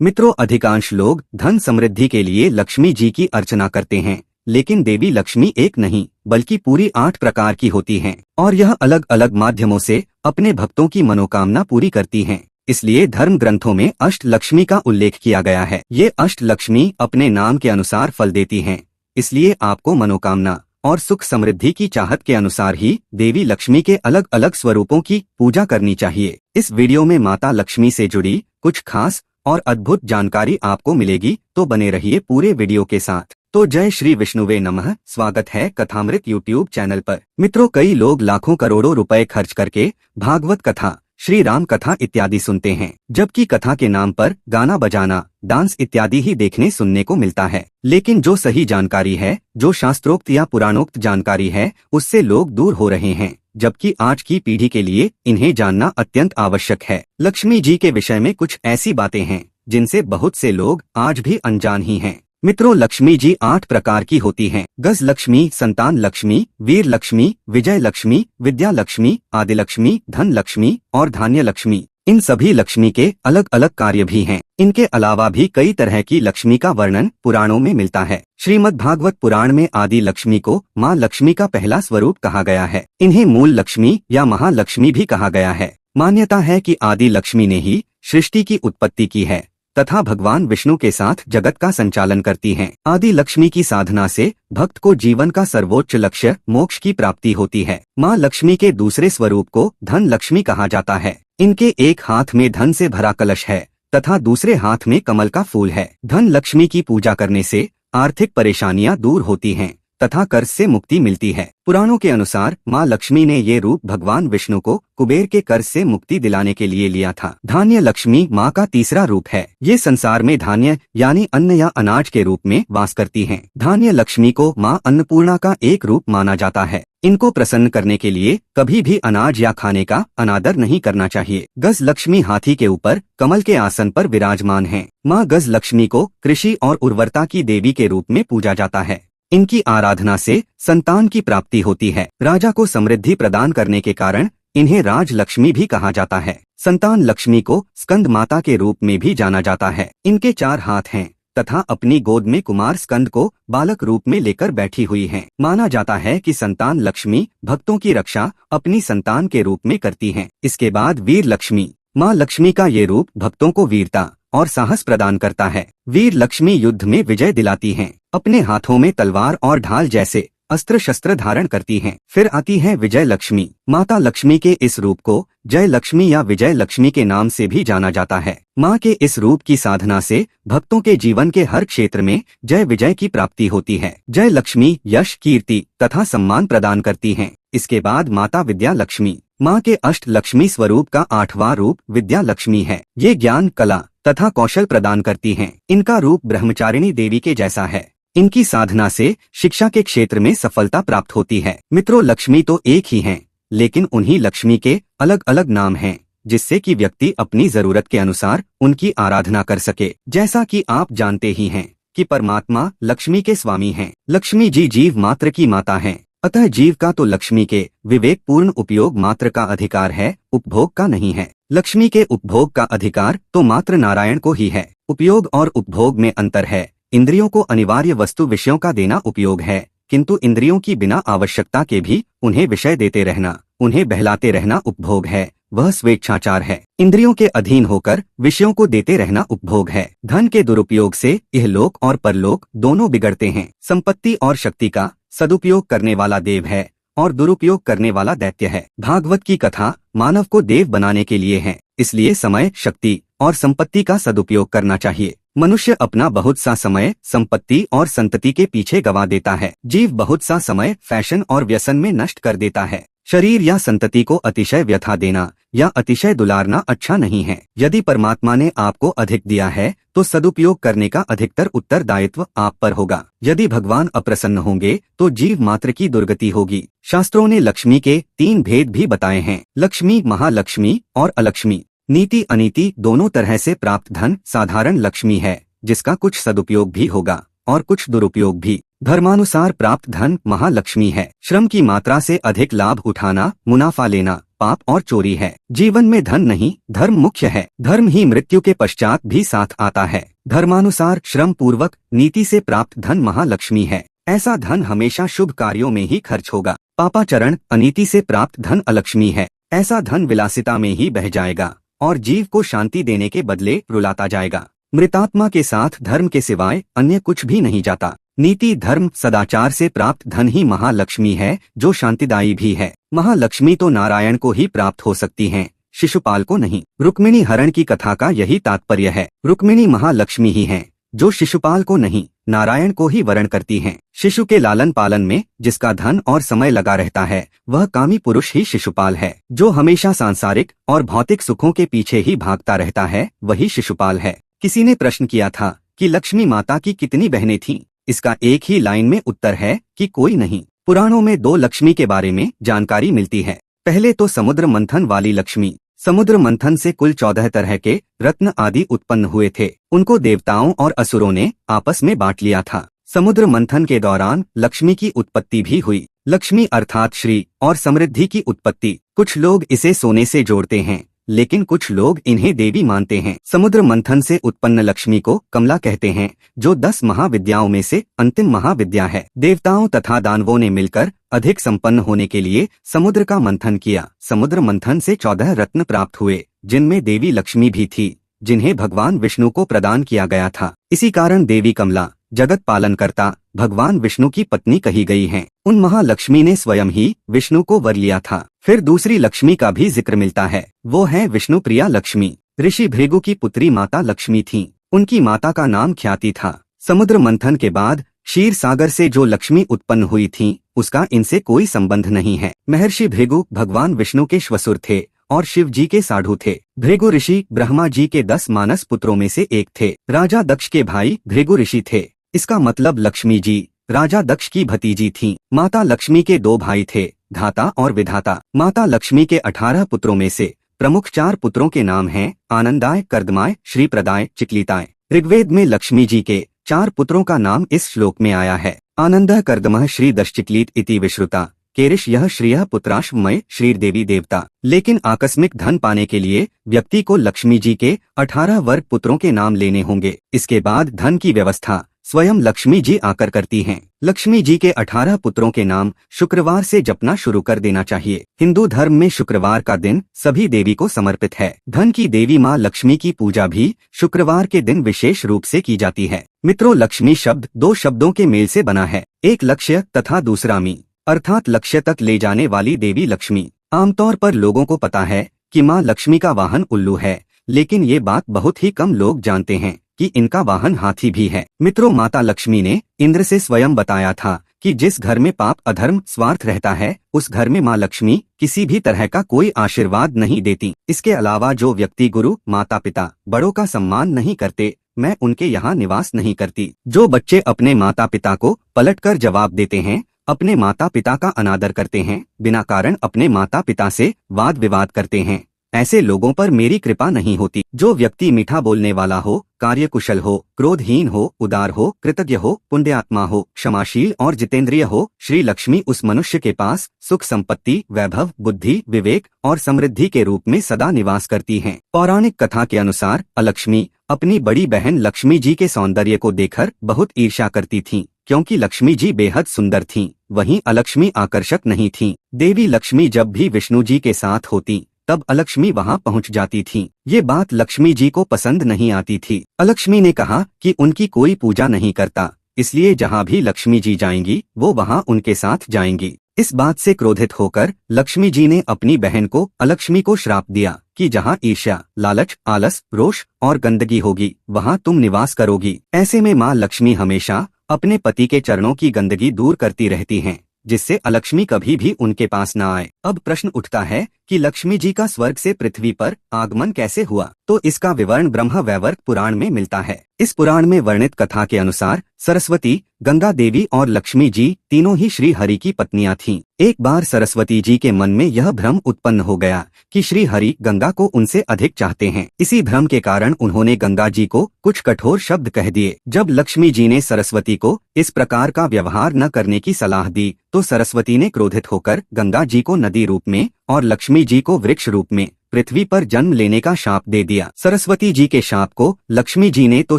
मित्रों, अधिकांश लोग धन समृद्धि के लिए लक्ष्मी जी की अर्चना करते हैं, लेकिन देवी लक्ष्मी एक नहीं बल्कि पूरी 8 प्रकार की होती हैं और यह अलग अलग माध्यमों से अपने भक्तों की मनोकामना पूरी करती हैं। इसलिए धर्म ग्रंथों में अष्ट लक्ष्मी का उल्लेख किया गया है। ये अष्ट लक्ष्मी अपने नाम के अनुसार फल देती हैं, इसलिए आपको मनोकामना और सुख समृद्धि की चाहत के अनुसार ही देवी लक्ष्मी के अलग अलग स्वरूपों की पूजा करनी चाहिए। इस वीडियो में माता लक्ष्मी से जुड़ी कुछ खास और अद्भुत जानकारी आपको मिलेगी, तो बने रहिए पूरे वीडियो के साथ। तो जय श्री विष्णुवे नमः। स्वागत है कथामृत यूट्यूब चैनल पर। मित्रों, कई लोग लाखों करोड़ों रुपए खर्च करके भागवत कथा, श्री राम कथा इत्यादि सुनते हैं, जबकि कथा के नाम पर गाना बजाना, डांस इत्यादि ही देखने सुनने को मिलता है। लेकिन जो सही जानकारी है, जो शास्त्रोक्त या पुराणोक्त जानकारी है, उससे लोग दूर हो रहे हैं, जबकि आज की पीढ़ी के लिए इन्हें जानना अत्यंत आवश्यक है। लक्ष्मी जी के विषय में कुछ ऐसी बातें हैं जिनसे बहुत से लोग आज भी अनजान ही हैं। मित्रों, लक्ष्मी जी 8 प्रकार की होती हैं। गज लक्ष्मी, संतान लक्ष्मी, वीर लक्ष्मी, विजय लक्ष्मी, विद्या लक्ष्मी, आदि लक्ष्मी, धन लक्ष्मी और धान्य लक्ष्मी। इन सभी लक्ष्मी के अलग अलग कार्य भी हैं। इनके अलावा भी कई तरह की लक्ष्मी का वर्णन पुराणों में मिलता है। श्रीमद् भागवत पुराण में आदि लक्ष्मी को माँ लक्ष्मी का पहला स्वरूप कहा गया है। इन्हें मूल लक्ष्मी या महालक्ष्मी भी कहा गया है। मान्यता है कि आदि लक्ष्मी ने ही सृष्टि की उत्पत्ति की है तथा भगवान विष्णु के साथ जगत का संचालन करती हैं। आदि लक्ष्मी की साधना से भक्त को जीवन का सर्वोच्च लक्ष्य मोक्ष की प्राप्ति होती है। माँ लक्ष्मी के दूसरे स्वरूप को धन लक्ष्मी कहा जाता है। इनके एक हाथ में धन से भरा कलश है तथा दूसरे हाथ में कमल का फूल है। धन लक्ष्मी की पूजा करने से आर्थिक परेशानियां दूर होती हैं तथा कर्ज से मुक्ति मिलती है। पुराणों के अनुसार माँ लक्ष्मी ने ये रूप भगवान विष्णु को कुबेर के कर्ज से मुक्ति दिलाने के लिए लिया था। धान्य लक्ष्मी माँ का तीसरा रूप है। ये संसार में धान्य यानी अन्न या अनाज के रूप में वास करती हैं। धान्य लक्ष्मी को माँ अन्नपूर्णा का एक रूप माना जाता है। इनको प्रसन्न करने के लिए कभी भी अनाज या खाने का अनादर नहीं करना चाहिए। गज लक्ष्मी हाथी के ऊपर कमल के आसन पर विराजमान है। माँ गज लक्ष्मी को कृषि और उर्वरता की देवी के रूप में पूजा जाता है। इनकी आराधना से संतान की प्राप्ति होती है। राजा को समृद्धि प्रदान करने के कारण इन्हें राज लक्ष्मी भी कहा जाता है। संतान लक्ष्मी को स्कंद माता के रूप में भी जाना जाता है। इनके 4 हाथ हैं तथा अपनी गोद में कुमार स्कंद को बालक रूप में लेकर बैठी हुई हैं। माना जाता है कि संतान लक्ष्मी भक्तों की रक्षा अपनी संतान के रूप में करती हैं। इसके बाद वीर लक्ष्मी। माँ लक्ष्मी का ये रूप भक्तों को वीरता और साहस प्रदान करता है। वीर लक्ष्मी युद्ध में विजय दिलाती हैं। अपने हाथों में तलवार और ढाल जैसे अस्त्र शस्त्र धारण करती हैं। फिर आती है विजय लक्ष्मी। माता लक्ष्मी के इस रूप को जय लक्ष्मी या विजय लक्ष्मी के नाम से भी जाना जाता है। माँ के इस रूप की साधना से भक्तों के जीवन के हर क्षेत्र में जय विजय की प्राप्ति होती है। जय लक्ष्मी यश, कीर्ति तथा सम्मान प्रदान करती हैं। इसके बाद माता विद्या लक्ष्मी। माँ के अष्ट लक्ष्मी स्वरूप का 8वां रूप विद्या लक्ष्मी है। ये ज्ञान, कला तथा कौशल प्रदान करती हैं। इनका रूप ब्रह्मचारिणी देवी के जैसा है। इनकी साधना से शिक्षा के क्षेत्र में सफलता प्राप्त होती है। मित्रों, लक्ष्मी तो एक ही हैं, लेकिन उन्हीं लक्ष्मी के अलग अलग नाम हैं, जिससे कि व्यक्ति अपनी जरूरत के अनुसार उनकी आराधना कर सके। जैसा कि आप जानते ही हैं कि परमात्मा लक्ष्मी के स्वामी हैं। लक्ष्मी जी जीव मात्र की माता हैं, अतः जीव का तो लक्ष्मी के विवेक पूर्ण उपयोग मात्र का अधिकार है, उपभोग का नहीं है। लक्ष्मी के उपभोग का अधिकार तो मात्र नारायण को ही है। उपयोग और उपभोग में अंतर है। इंद्रियों को अनिवार्य वस्तु विषयों का देना उपयोग है, किंतु इंद्रियों की बिना आवश्यकता के भी उन्हें विषय देते रहना, उन्हें बहलाते रहना उपभोग है। वह स्वेच्छाचार है। इंद्रियों के अधीन होकर विषयों को देते रहना उपभोग है। धन के दुरुपयोग से इहलोक और परलोक दोनों बिगड़ते हैं। संपत्ति और शक्ति का सदुपयोग करने वाला देव है और दुरुपयोग करने वाला दैत्य है। भागवत की कथा मानव को देव बनाने के लिए है, इसलिए समय, शक्ति और संपत्ति का सदुपयोग करना चाहिए। मनुष्य अपना बहुत सा समय संपत्ति और संतति के पीछे गंवा देता है। जीव बहुत सा समय फैशन और व्यसन में नष्ट कर देता है। शरीर या संतति को अतिशय व्यथा देना या अतिशय दुलारना अच्छा नहीं है। यदि परमात्मा ने आपको अधिक दिया है तो सदुपयोग करने का अधिकतर उत्तरदायित्व आप पर होगा। यदि भगवान अप्रसन्न होंगे तो जीव मात्र की दुर्गति होगी। शास्त्रों ने लक्ष्मी के 3 भेद भी बताए हैं। लक्ष्मी, महालक्ष्मी और अलक्ष्मी। नीति अनीति दोनों तरह से प्राप्त धन साधारण लक्ष्मी है, जिसका कुछ सदुपयोग भी होगा और कुछ दुरुपयोग भी। धर्मानुसार प्राप्त धन महालक्ष्मी है। श्रम की मात्रा से अधिक लाभ उठाना, मुनाफा लेना पाप और चोरी है। जीवन में धन नहीं, धर्म मुख्य है। धर्म ही मृत्यु के पश्चात भी साथ आता है। धर्मानुसार श्रम पूर्वक नीति से प्राप्त धन महालक्ष्मी है। ऐसा धन हमेशा शुभ कार्यों में ही खर्च होगा। पापाचरण अनीति से प्राप्त धन अलक्ष्मी है। ऐसा धन विलासिता में ही बह जाएगा और जीव को शांति देने के बदले रुलाता जाएगा। मृतात्मा के साथ धर्म के सिवाय अन्य कुछ भी नहीं जाता। नीति, धर्म, सदाचार से प्राप्त धन ही महालक्ष्मी है, जो शांतिदायी भी है। महालक्ष्मी तो नारायण को ही प्राप्त हो सकती हैं, शिशुपाल को नहीं। रुक्मिणी हरण की कथा का यही तात्पर्य है। रुक्मिणी महालक्ष्मी ही हैं, जो शिशुपाल को नहीं, नारायण को ही वरण करती हैं। शिशु के लालन पालन में जिसका धन और समय लगा रहता है, वह कामी पुरुष ही शिशुपाल है। जो हमेशा सांसारिक और भौतिक सुखों के पीछे ही भागता रहता है, वही शिशुपाल है। किसी ने प्रश्न किया था कि लक्ष्मी माता की कितनी बहनें थीं? इसका एक ही लाइन में उत्तर है कि कोई नहीं। पुराणों में 2 लक्ष्मी के बारे में जानकारी मिलती है। पहले तो समुद्र मंथन वाली लक्ष्मी। समुद्र मंथन से कुल 14 तरह के रत्न आदि उत्पन्न हुए थे। उनको देवताओं और असुरों ने आपस में बांट लिया था। समुद्र मंथन के दौरान लक्ष्मी की उत्पत्ति भी हुई। लक्ष्मी अर्थात श्री और समृद्धि की उत्पत्ति। कुछ लोग इसे सोने से जोड़ते हैं, लेकिन कुछ लोग इन्हें देवी मानते हैं। समुद्र मंथन से उत्पन्न लक्ष्मी को कमला कहते हैं, जो 10 महाविद्याओं में से अंतिम महाविद्या है। देवताओं तथा दानवों ने मिलकर अधिक संपन्न होने के लिए समुद्र का मंथन किया। समुद्र मंथन से 14 रत्न प्राप्त हुए, जिनमें देवी लक्ष्मी भी थी, जिन्हें भगवान विष्णु को प्रदान किया गया था। इसी कारण देवी कमला जगत पालन करता भगवान विष्णु की पत्नी कही गई हैं। उन महालक्ष्मी ने स्वयं ही विष्णु को वर लिया था। फिर दूसरी लक्ष्मी का भी जिक्र मिलता है, वो है विष्णु प्रिया लक्ष्मी। ऋषि भृगु की पुत्री माता लक्ष्मी थीं। उनकी माता का नाम ख्याति था। समुद्र मंथन के बाद क्षीर सागर से जो लक्ष्मी उत्पन्न हुई थी, उसका इनसे कोई संबंध नहीं है। महर्षि भृगु भगवान विष्णु के श्वशुर थे और शिव जी के साढ़ू थे। भृगु ऋषि ब्रह्मा जी के 10 मानस पुत्रों में से एक थे। राजा दक्ष के भाई भृगु ऋषि थे। इसका मतलब लक्ष्मी जी राजा दक्ष की भतीजी थीं। माता लक्ष्मी के 2 भाई थे, धाता और विधाता। माता लक्ष्मी के 18 पुत्रों में से प्रमुख 4 पुत्रों के नाम हैं आनंदाय, कर्दमाय, श्रीप्रदाय, चिक्लिताय। ऋग्वेद में लक्ष्मी जी के 4 पुत्रों का नाम इस श्लोक में आया है। आनंदः कर्दमः श्री दशचिक्लित इति विश्रुता, केरिश यह श्रियः पुत्राश्वमय श्रीर देवी देवता। लेकिन आकस्मिक धन पाने के लिए व्यक्ति को लक्ष्मी जी के 18 वर्ग पुत्रों के नाम लेने होंगे। इसके बाद धन की व्यवस्था स्वयं लक्ष्मी जी आकर करती हैं। लक्ष्मी जी के 18 पुत्रों के नाम शुक्रवार से जपना शुरू कर देना चाहिए। हिंदू धर्म में शुक्रवार का दिन सभी देवी को समर्पित है। धन की देवी माँ लक्ष्मी की पूजा भी शुक्रवार के दिन विशेष रूप से की जाती है। मित्रों, लक्ष्मी शब्द 2 शब्दों के मेल से बना है, एक लक्ष्य तथा दूसरा मी, अर्थात लक्ष्य तक ले जाने वाली देवी लक्ष्मी। आमतौर पर लोगों को पता है कि माँ लक्ष्मी का वाहन उल्लू है, लेकिन ये बात बहुत ही कम लोग जानते हैं कि इनका वाहन हाथी भी है। मित्रों, माता लक्ष्मी ने इंद्र से स्वयं बताया था कि जिस घर में पाप, अधर्म, स्वार्थ रहता है, उस घर में माँ लक्ष्मी किसी भी तरह का कोई आशीर्वाद नहीं देती। इसके अलावा जो व्यक्ति गुरु, माता पिता, बड़ों का सम्मान नहीं करते, मैं उनके यहाँ निवास नहीं करती। जो बच्चे अपने माता पिता को पलटकर जवाब देते हैं, अपने माता पिता का अनादर करते हैं, बिना कारण अपने माता पिता से वाद विवाद करते हैं, ऐसे लोगों पर मेरी कृपा नहीं होती। जो व्यक्ति मीठा बोलने वाला हो, कार्यकुशल हो, क्रोधहीन हो, उदार हो, कृतज्ञ हो, पुण्यात्मा हो, क्षमाशील और जितेंद्रिय हो, श्री लक्ष्मी उस मनुष्य के पास सुख, संपत्ति, वैभव, बुद्धि, विवेक और समृद्धि के रूप में सदा निवास करती हैं। पौराणिक कथा के अनुसार अलक्ष्मी अपनी बड़ी बहन लक्ष्मी जी के सौंदर्य को देखकर बहुत ईर्ष्या करती थीं, क्योंकि लक्ष्मी जी बेहद सुंदर थीं, वहीं अलक्ष्मी आकर्षक नहीं थीं। देवी लक्ष्मी जब भी विष्णु जी के साथ होती, तब अलक्ष्मी वहां पहुंच जाती थीं। ये बात लक्ष्मी जी को पसंद नहीं आती थी। अलक्ष्मी ने कहा कि उनकी कोई पूजा नहीं करता, इसलिए जहां भी लक्ष्मी जी जाएंगी, वो वहां उनके साथ जाएंगी। इस बात से क्रोधित होकर लक्ष्मी जी ने अपनी बहन को अलक्ष्मी को श्राप दिया कि जहां ईर्ष्या, लालच, आलस, रोष और गंदगी होगी, वहां तुम निवास करोगी। ऐसे में माँ लक्ष्मी हमेशा अपने पति के चरणों की गंदगी दूर करती रहती हैं, जिससे अलक्ष्मी कभी भी उनके पास न आए। अब प्रश्न उठता है कि लक्ष्मी जी का स्वर्ग से पृथ्वी पर आगमन कैसे हुआ? तो इसका विवरण ब्रह्म वैवर्त पुराण में मिलता है। इस पुराण में वर्णित कथा के अनुसार सरस्वती, गंगा देवी और लक्ष्मी जी तीनों ही श्री हरि की पत्नियां थीं। एक बार सरस्वती जी के मन में यह भ्रम उत्पन्न हो गया कि श्री हरि गंगा को उनसे अधिक चाहते हैं। इसी भ्रम के कारण उन्होंने गंगा जी को कुछ कठोर शब्द कह दिए। जब लक्ष्मी जी ने सरस्वती को इस प्रकार का व्यवहार न करने की सलाह दी तो सरस्वती ने क्रोधित होकर गंगा जी को नदी रूप में और लक्ष्मी जी को वृक्ष रूप में पृथ्वी पर जन्म लेने का शाप दे दिया। सरस्वती जी के शाप को लक्ष्मी जी ने तो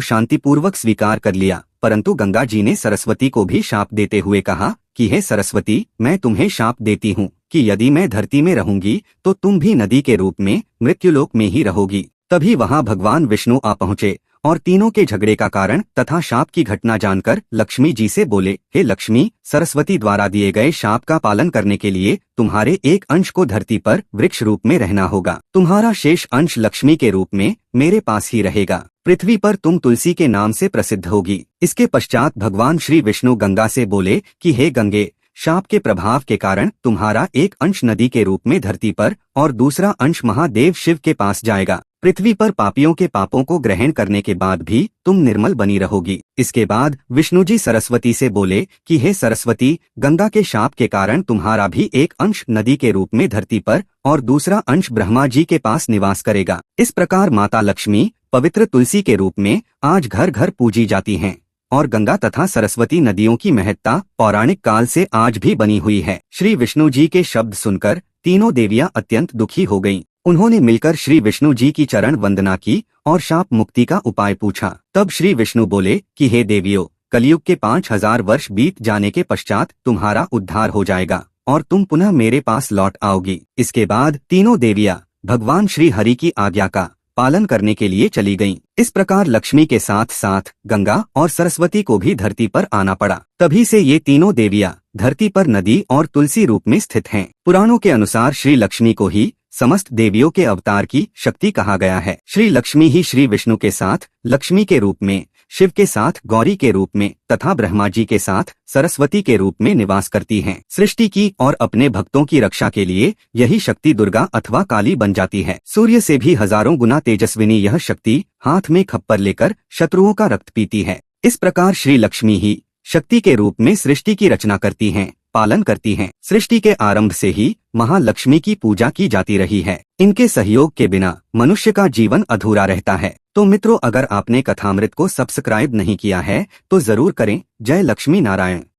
शांतिपूर्वक स्वीकार कर लिया, परंतु गंगा जी ने सरस्वती को भी शाप देते हुए कहा कि हे सरस्वती, मैं तुम्हें शाप देती हूँ कि यदि मैं धरती में रहूंगी तो तुम भी नदी के रूप में मृत्युलोक में ही रहोगी। तभी वहाँ भगवान विष्णु आ पहुँचे और तीनों के झगड़े का कारण तथा शाप की घटना जानकर लक्ष्मी जी से बोले, हे लक्ष्मी, सरस्वती द्वारा दिए गए शाप का पालन करने के लिए तुम्हारे एक अंश को धरती पर वृक्ष रूप में रहना होगा। तुम्हारा शेष अंश लक्ष्मी के रूप में मेरे पास ही रहेगा। पृथ्वी पर तुम तुलसी के नाम से प्रसिद्ध होगी। इसके पश्चात भगवान श्री विष्णु गंगा से बोले कि हे गंगे, शाप के प्रभाव के कारण तुम्हारा एक अंश नदी के रूप में धरती पर और दूसरा अंश महादेव शिव के पास जाएगा। पृथ्वी पर पापियों के पापों को ग्रहण करने के बाद भी तुम निर्मल बनी रहोगी। इसके बाद विष्णु जी सरस्वती से बोले कि हे सरस्वती, गंगा के शाप के कारण तुम्हारा भी एक अंश नदी के रूप में धरती पर और दूसरा अंश ब्रह्मा जी के पास निवास करेगा। इस प्रकार माता लक्ष्मी पवित्र तुलसी के रूप में आज घर घर पूजी जाती हैं और गंगा तथा सरस्वती नदियों की महत्ता पौराणिक काल से आज भी बनी हुई है। श्री विष्णु जी के शब्द सुनकर तीनों देवियां अत्यंत दुखी हो गईं। उन्होंने मिलकर श्री विष्णु जी की चरण वंदना की और शाप मुक्ति का उपाय पूछा। तब श्री विष्णु बोले कि हे देवियों, कलयुग के 5000 वर्ष बीत जाने के पश्चात तुम्हारा उद्धार हो जाएगा और तुम पुनः मेरे पास लौट आओगी। इसके बाद तीनों देवियां भगवान श्री हरि की आज्ञा का पालन करने के लिए चली गईं। इस प्रकार लक्ष्मी के साथ साथ गंगा और सरस्वती को भी धरती पर आना पड़ा। तभी से ये तीनों देवियां धरती पर नदी और तुलसी रूप में स्थित हैं। पुराणों के अनुसार श्री लक्ष्मी को ही समस्त देवियों के अवतार की शक्ति कहा गया है। श्री लक्ष्मी ही श्री विष्णु के साथ लक्ष्मी के रूप में, शिव के साथ गौरी के रूप में तथा ब्रह्मा जी के साथ सरस्वती के रूप में निवास करती हैं। सृष्टि की और अपने भक्तों की रक्षा के लिए यही शक्ति दुर्गा अथवा काली बन जाती है। सूर्य से भी हजारों गुना तेजस्विनी यह शक्ति हाथ में खप्पर लेकर शत्रुओं का रक्त पीती है। इस प्रकार श्री लक्ष्मी ही शक्ति के रूप में सृष्टि की रचना करती हैं, पालन करती हैं। सृष्टि के आरंभ से ही महालक्ष्मी की पूजा की जाती रही है। इनके सहयोग के बिना मनुष्य का जीवन अधूरा रहता है। तो मित्रों, अगर आपने कथामृत को सब्सक्राइब नहीं किया है तो जरूर करें। जय लक्ष्मी नारायण।